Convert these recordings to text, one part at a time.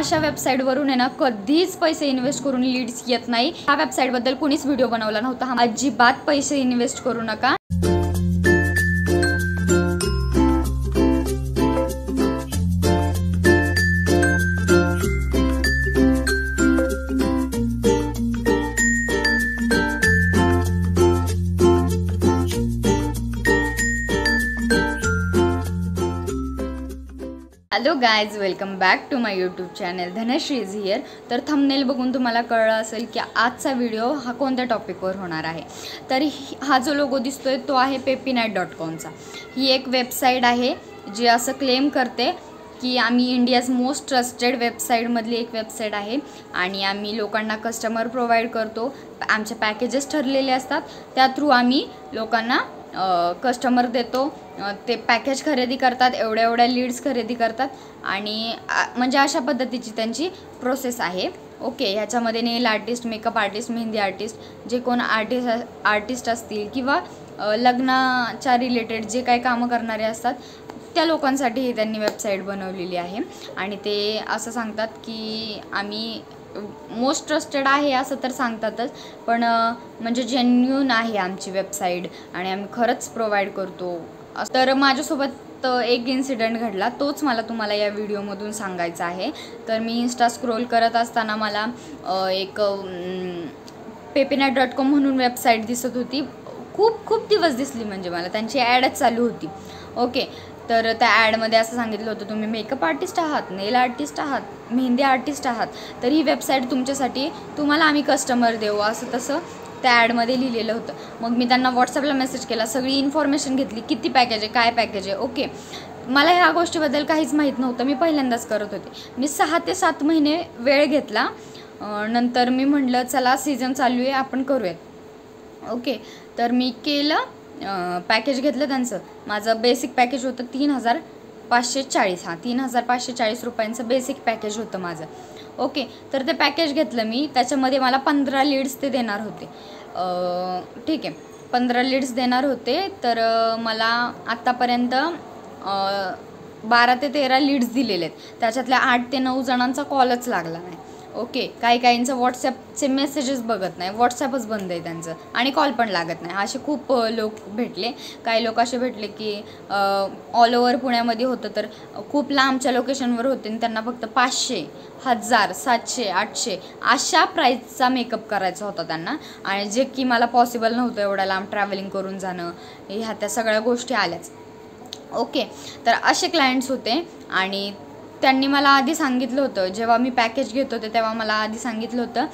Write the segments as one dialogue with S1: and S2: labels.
S1: अशा वेबसाईटवरून आहे ना कधीच पैसे इन्व्हेस्ट करून लीड्स येत नाही। हा वेबसाईटबद्दल कोणीच व्हिडिओ बनवला नव्हता। अजिबात पैसे इन्व्हेस्ट करू नका। Hello guys, welcome back to my YouTube channel Dhanashree is here. तर थंबनेल बघून तुम्हाला कळलं असेल की आजचा व्हिडिओ हा कोणत्या टॉपिकवर होणार आहे। तर हा जो लोगो दिसतोय तो आहे peppynet.com चा। ही एक वेबसाईट आहे जी असं क्लेम करते की आम्ही इंडियाज मोस्ट ट्रस्टेड वेबसाईटमधली एक वेबसाईट आहे आणि आम्ही लोकांना कस्टमर प्रोव्हाइड करतो। आमचे पॅकेजेस ठरलेले असतात, त्या थ्रू आम्ही लोकांना कस्टमर देतो। ते पॅकेज खरेदी करतात, एवढ्या लीड्स खरेदी करतात आणि म्हणजे अशा पद्धतीची त्यांची प्रोसेस आहे। ओके, ह्याच्यामध्ये nail artist, makeup artist, mehndi artist, जे कोण आर्टिस्ट असतील किंवा लग्नाच्या रिलेटेड जे काही कामं करणारे असतात त्या लोकांसाठी त्यांनी वेबसाईट बनवलेली आहे। आणि ते असं सांगतात की आम्ही मोस्ट ट्रस्टेड आहे असं तर सांगतातच, पण म्हणजे जेन्युइन आहे आमची वेबसाईट आणि आम्ही खरंच प्रोव्हाइड करतो। तर माझ्यासोबत एक इन्सिडेंट घडला, तोच मला तुम्हाला या व्हिडिओमधून सांगायचा आहे। तर मी इंस्टा स्क्रोल करत असताना मला एक peppynet.com म्हणून वेबसाईट दिसत होती। खूप दिवस दिसली, म्हणजे मला त्यांची ॲडच चालू होती। ओके, तर त्या ॲडमध्ये असं सांगितलं होतं तुम्ही मेकअप आर्टिस्ट आहात, नेल आर्टिस्ट आहात, मेहंदी आर्टिस्ट आहात, तर ही वेबसाईट तुमच्यासाठी, तुम्हाला आम्ही कस्टमर देऊ, असं तसं त्या ॲडमध्ये लिहिलेलं होतं। मग मी त्यांना व्हॉट्सअपला मेसेज केला, सगळी इन्फॉर्मेशन घेतली, किती पॅकेज आहे, काय पॅकेज आहे। ओके, मला ह्या गोष्टीबद्दल काहीच माहीत नव्हतं, मी पहिल्यांदाच करत होते। मी 6 ते 7 महिने वेळ घेतला, नंतर मी म्हटलं चला सीझन चालू आहे आपण करूयात। ओके, तर मी केलं, पॅकेज घेतलं त्यांचं। माझं बेसिक पॅकेज होतं 3540, 3540 रुपयांचं बेसिक पॅकेज होतं माझं। ओके, तर ते पॅकेज घेतलं मी, त्याच्यामध्ये मला 15 लीड्स ते देणार होते। ठीक आहे, 15 लीड्स देणार होते। तर मला आत्तापर्यंत 12 ते 13 लीड्स दिलेले आहेत, त्याच्यातल्या 8 ते 9 जणांचा कॉलच लागला नाही। ओके, काहींचं व्हॉट्सॲपचे मेसेजेस बघत नाही, व्हॉट्सॲपच बंद आहे त्यांचं आणि कॉल पण लागत नाही। असे खूप लोक भेटले। काही लोक असे भेटले की ऑल ओव्हर पुण्यामध्ये होतं, तर खूप लांबच्या लोकेशनवर होते आणि त्यांना फक्त 500, 1000, 700, 800 अशा प्राईसचा मेकअप करायचा होता त्यांना, आणि जे की मला पॉसिबल नव्हतं एवढ्या लांब ट्रॅव्हलिंग करून जाणं, ह्या त्या सगळ्या गोष्टी आल्याच। ओके, तर असे क्लायंट्स होते आणि त्यांनी मला आधी सांगितलं होतं, जेव्हा मी पॅकेज घेत होते तेव्हा मला आधी सांगितलं होतं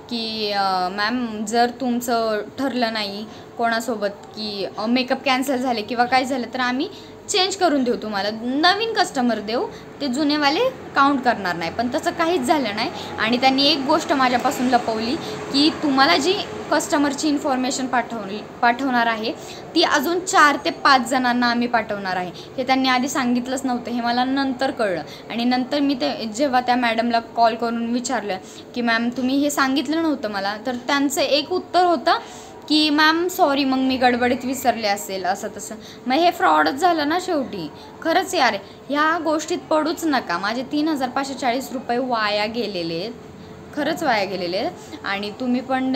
S1: की मॅम जर तुमचं ठरलं नाही कोणासोबत की मेकअप कॅन्सल झाले किंवा काय झालं तर आम्ही चेंज करून देऊ, तुम्हाला नवीन कस्टमर देऊ, ते जुनेवाले काउंट करणार नाही। पण तसं काहीच झालं नाही आणि त्यांनी एक गोष्ट माझ्यापासून लपवली की तुम्हाला जी कस्टमरची इन्फॉर्मेशन पाठवणार आहे ती अजून 4 ते 5 जणांना आम्ही पाठवणार आहे। हे त्यांनी आधी सांगितलंच नव्हतं, हे मला नंतर कळलं। आणि नंतर मी जेव्हा त्या मॅडमला कॉल करून विचारलं की मॅम तुम्ही हे सांगितलं नव्हतं मला, तर त्यांचं एक उत्तर होतं की मॅम सॉरी, मग मी गडबडीत विसरले असेल, असं तसं। मग हे फ्रॉडच झालं ना शेवटी। खरंच यार, ह्या गोष्टीत पडूच नका। माझे 3540 रुपये वाया गेलेले आहेत, खरंच वाया गेलेले आहेत। आणि तुम्ही पण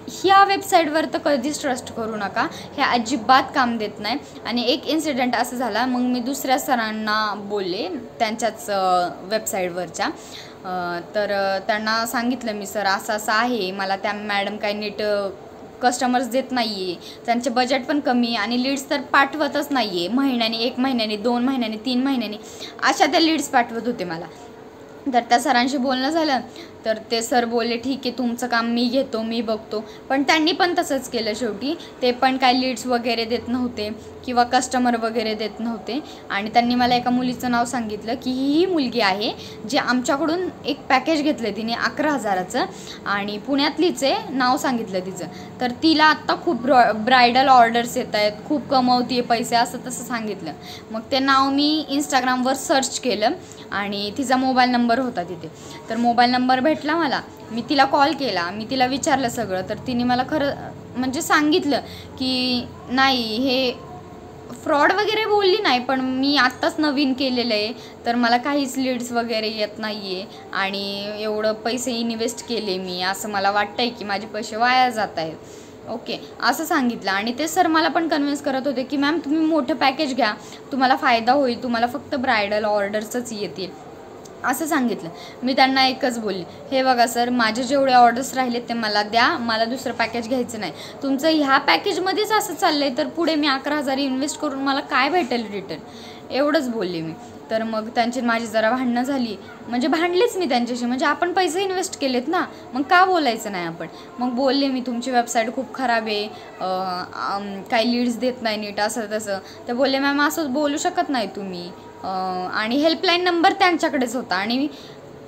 S1: ह्या वेबसाईटवर तर कधीच ट्रस्ट करू नका, हे अजिबात काम देत नाही। आणि एक इन्सिडेंट असं झाला, मग मी दुसऱ्या सरांना बोलले त्यांच्याच वेबसाईटवरच्या, तर त्यांना सांगितलं मी सर असं असं आहे, मला त्या मॅडम काही नीट कस्टमर्स देत नाही आहे, त्यांचे बजेट पण कमी आणि लीड्स तर पाठवतच नाही आहे, महिन्यानी, 1 महिन्यानी, 2 महिन्यानी, 3 महिन्यानी अशा त्या लीड्स पाठवत होते मला। तर त्या सरांशी बोलणं झालं, तर ते सर बोलले ठीक आहे तुमचं काम मी घेतो, मी बघतो। पण त्यांनी पण तसंच केलं शेवटी, ते पण काय लीड्स वगैरे देत नव्हते किंवा कस्टमर वगैरे देत नव्हते। आणि त्यांनी मला एका मुलीचं नाव सांगितलं की ही मुलगी आहे जी आमच्याकडून एक पॅकेज घेतलं तिने 11,000चं आणि पुण्यातलीच आहे, नाव सांगितलं तिचं। तर तिला आत्ता खूप ब्रायडल ऑर्डर्स येत आहेत, खूप कमवते पैसे, असं तसं सांगितलं। मग ते नाव मी इंस्टाग्रामवर सर्च केलं आणि तिचा मोबाईल नंबर होता तिथे, तर मोबाईल नंबर भेटला मला। मी तिला कॉल केला, मी तिला विचारलं सगळं, तर तिने मला खरं म्हणजे सांगितलं की नाही हे फ्रॉड वगैरे बोलली नाही, पण मी आत्ताच नवीन केलेलं आहे, तर मला काहीच लीड्स वगैरे येत नाही आहे आणि एवढं पैसे इन्व्हेस्ट केले मी, असं मला वाटतं आहे की माझे पैसे वाया जात आहेत. ओके, असं सांगितलं. आणि ते सर मला पण कन्व्हिन्स करत होते की मॅम तुम्ही मोठं पॅकेज घ्या, तुम्हाला फायदा होईल, तुम्हाला फक्त ब्रायडल ऑर्डर्सच येतील, असं सांगितलं. मी त्यांना एकच बोलले, हे बघा सर, माझे जेवढे ऑर्डर्स राहिले ते मला द्या, मला दुसरं पॅकेज घ्यायचं नाही. तुमचं ह्या पॅकेजमध्येच असं चाललं आहे तर पुढे मी 11,000 इन्व्हेस्ट करून मला काय भेटेल रिटर्न, एवढंच बोलले मी. तर मग त्यांची माझी जरा भांडणं झाली, म्हणजे भांडलीच मी त्यांच्याशी, म्हणजे आपण पैसे इन्व्हेस्ट केलेत ना, मग का बोलायचं नाही आपण. मग बोलले मी तुमची वेबसाईट खूप खराब आहे, काही लीड्स देत नाही नीट, असं तसं. ते बोलले मॅम असं बोलू शकत नाही तुम्ही, आणि हेल्पलाईन नंबर त्यांच्याकडेच होता आणि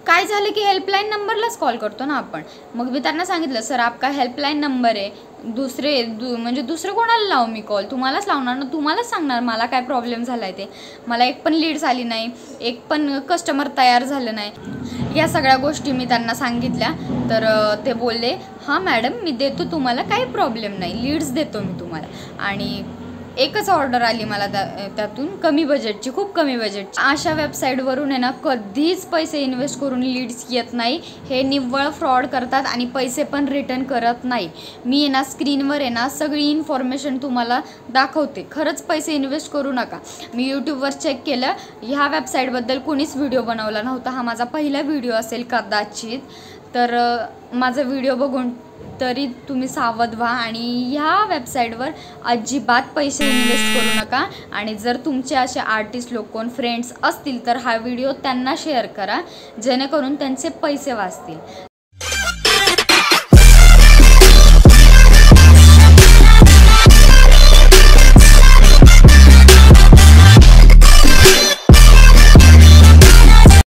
S1: काय झालं की हेल्पलाईन नंबरलाच कॉल करतो ना आपण. मग मी त्यांना सांगितलं सर आपका हेल्पलाईन नंबर आहे, म्हणजे दुसरं कोणाला लावू मी कॉल, तुम्हालाच लावणार ना, तुम्हालाच सांगणार मला काय प्रॉब्लेम झाला आहे ते. मला एक पण लीड्स आली नाही, एक पण कस्टमर तयार झालं नाही, या सगळ्या गोष्टी मी त्यांना सांगितल्या. तर ते बोलले हां मॅडम मी देतो तुम्हाला, काही प्रॉब्लेम नाही, लीड्स देतो मी तुम्हाला. आणि एकच ऑर्डर आली मला त्यातून, कमी बजेटची, खूप कमी बजेटची. अशा वेबसाईटवरून आहे ना कधीच पैसे इन्व्हेस्ट करून लीड्स येत नाही, हे निव्वळ फ्रॉड करतात आणि पैसे पण रिटर्न करत नाही. मी आहे ना स्क्रीनवर आहे ना सगळी इन्फॉर्मेशन तुम्हाला दाखवते, खरंच पैसे इन्व्हेस्ट करू नका. मी यूट्यूबवर चेक केलं, ह्या वेबसाईटबद्दल कोणीच व्हिडिओ बनवला नव्हता, हा माझा पहिला व्हिडिओ असेल कदाचित. तर माझा व्हिडिओ बघून तरी तुम्ही सावध व्हा आणि ह्या वेबसाईटवर अजिबात पैसे इन्व्हेस्ट करू नका. आणि जर तुमचे असे आर्टिस्ट लोक कोण फ्रेंड्स असतील तर हा व्हिडिओ त्यांना शेअर करा, जेणेकरून त्यांचे पैसे वाचतील.